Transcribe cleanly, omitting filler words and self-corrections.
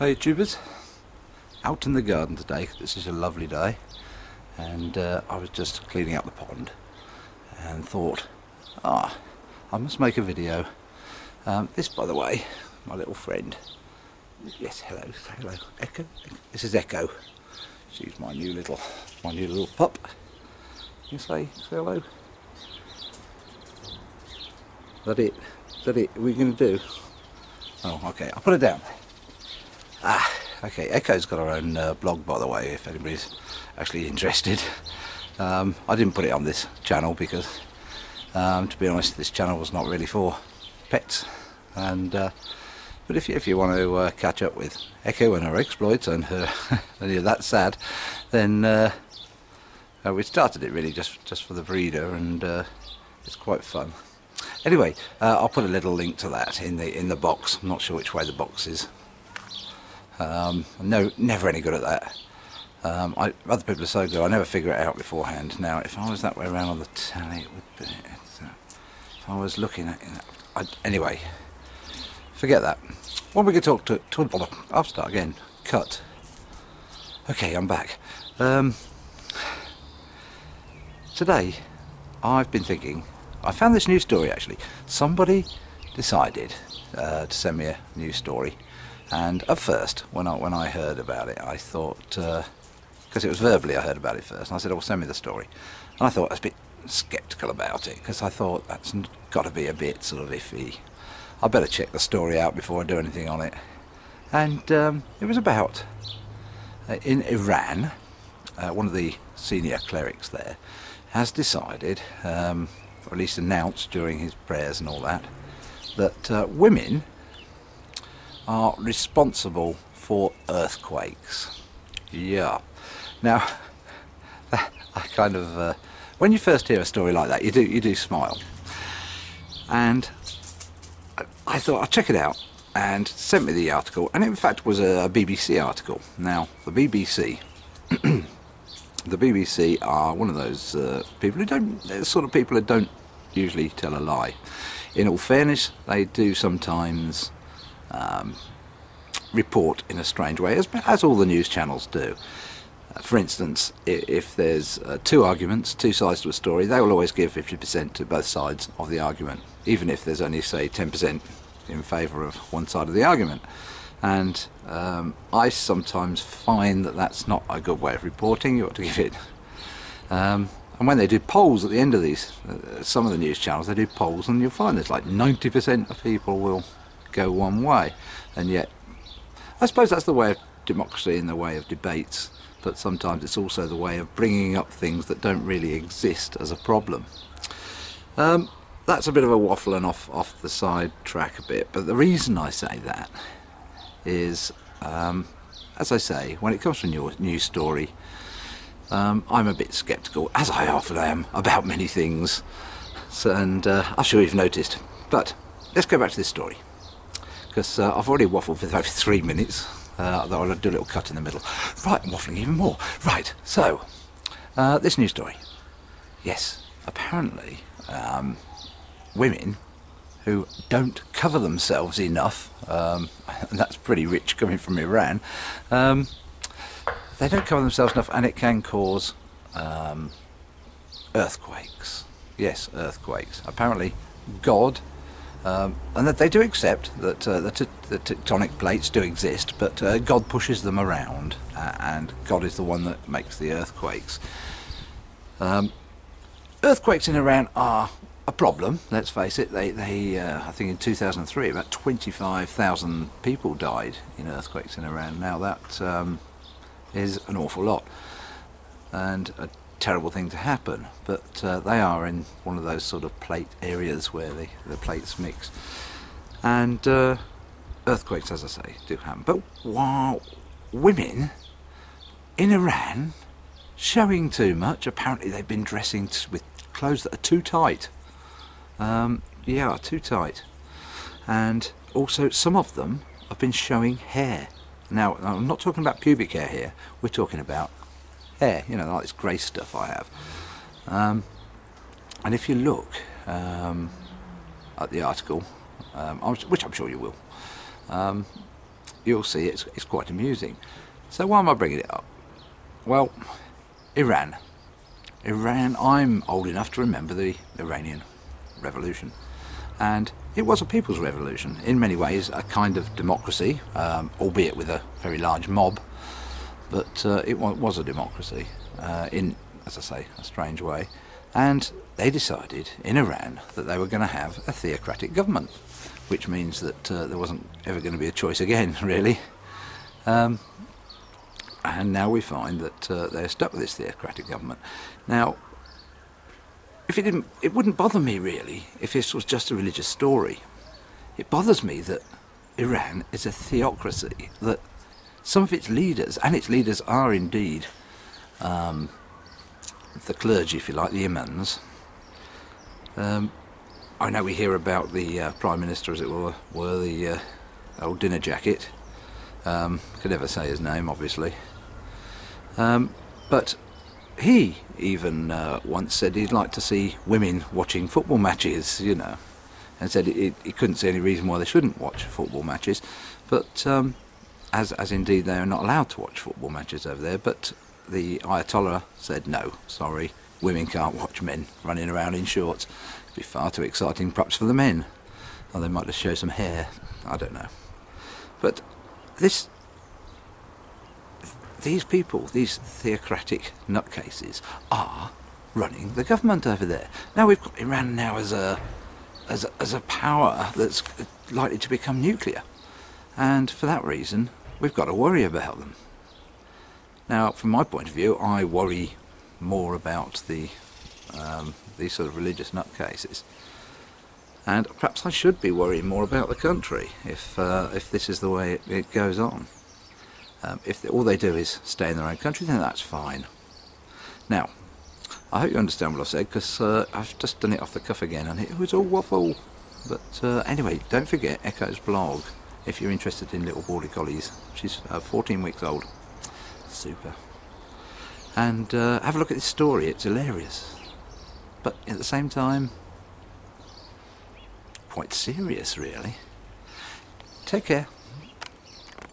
Hey YouTubers, out in the garden today. This is a lovely day, and I was just cleaning up the pond and thought, I must make a video. This, by the way, my little friend. Yes, hello, say hello, Echo. This is Echo. She's my new little pup. You say hello. Is that it? Is that it? What are we going to do? Oh, okay. I'll put her down. Okay, Echo's got her own blog, by the way, if anybody's actually interested. I didn't put it on this channel because, to be honest, this channel was not really for pets. And but if you want to catch up with Echo and her exploits and her, and you're that sad, then we started it really just for the breeder, and it's quite fun. Anyway, I'll put a little link to that in the box. I'm not sure which way the box is. No, never any good at that. Other people are so good, I never figure it out beforehand. Now, if I was that way around on the telly, it would be. If I was looking at it, anyway, forget that. What we could talk to I'll start again. Cut. Okay, I'm back. Today, I've been thinking. I found this new story actually. Somebody decided to send me a new story. And at first, when I heard about it, I thought, because it was verbally I heard about it first, and I said, oh, send me the story. And I thought I was a bit sceptical about it, because I thought that's got to be a bit sort of iffy. I better check the story out before I do anything on it. And it was about, in Iran, one of the senior clerics there has decided, or at least announced during his prayers and all that, that women are responsible for earthquakes. Yeah. Now, I kind of, when you first hear a story like that, you do smile. And I thought I'd check it out, and sent me the article, and it in fact was a BBC article. Now, the BBC, the BBC are one of those people who don't, they're the sort of people who don't usually tell a lie. In all fairness, they do sometimes report in a strange way, as all the news channels do. For instance, if there's two arguments, two sides to a story, they will always give 50% to both sides of the argument, even if there's only, say, 10% in favour of one side of the argument. And I sometimes find that that's not a good way of reporting. You ought to give it. And when they do polls at the end of these, some of the news channels, they do polls, and you'll find there's like 90% of people will go one way. And yet, I suppose that's the way of democracy and the way of debates, but sometimes it's also the way of bringing up things that don't really exist as a problem. That's a bit of a waffle and off the side track a bit, but the reason I say that is, as I say, when it comes to a news story, I'm a bit sceptical, as I often am, about many things, so, and I'm sure you've noticed. But let's go back to this story, because I've already waffled for over 3 minutes, although I'll do a little cut in the middle. Right, I'm waffling even more. Right, so, this news story. Yes, apparently, women who don't cover themselves enough, and that's pretty rich coming from Iran, they don't cover themselves enough, and it can cause earthquakes. Yes, earthquakes. Apparently, God, and that they do accept that the tectonic plates do exist, but God pushes them around, and God is the one that makes the earthquakes. Earthquakes in Iran are a problem, let's face it. I think in 2003 about 25,000 people died in earthquakes in Iran. Now that is an awful lot, and a terrible thing to happen, but they are in one of those sort of plate areas where the plates mix, and earthquakes, as I say, do happen. But while women in Iran showing too much, apparently they've been dressing with clothes that are too tight. Yeah, too tight, and also some of them have been showing hair. Now, I'm not talking about pubic hair here, we're talking about hair, you know, like this grey stuff I have. And if you look at the article, which I'm sure you will, you'll see it's quite amusing. So why am I bringing it up? Well, Iran. I'm old enough to remember the Iranian Revolution, and it was a people's revolution, in many ways a kind of democracy, albeit with a very large mob, but it was a democracy in, as I say, a strange way. And they decided in Iran that they were going to have a theocratic government, which means that there wasn't ever going to be a choice again, really. And now we find that they're stuck with this theocratic government. Now, if it wouldn't bother me really if this was just a religious story. It bothers me that Iran is a theocracy, that some of its leaders, and its leaders are indeed the clergy, if you like, the imams. I know we hear about the Prime Minister, as it were the old dinner jacket. Could never say his name, obviously. But he even once said he'd like to see women watching football matches, you know, and said he couldn't see any reason why they shouldn't watch football matches. But as indeed they are not allowed to watch football matches over there, but the Ayatollah said no, sorry, women can't watch men running around in shorts. It'd be far too exciting perhaps for the men. Or they might just show some hair, I don't know. But these people, these theocratic nutcases, are running the government over there. Now we've got Iran now as a power that's likely to become nuclear, and for that reason we've got to worry about them. Now, from my point of view, I worry more about these sort of religious nutcases, and perhaps I should be worrying more about the country if this is the way it goes on. If all they do is stay in their own country, then that's fine. Now, I hope you understand what I've said, because I've just done it off the cuff again, and it was all waffle. But anyway, don't forget Echo's blog if you're interested in little border collies. She's 14 weeks old. Super. And have a look at this story, it's hilarious. But at the same time, quite serious, really. Take care.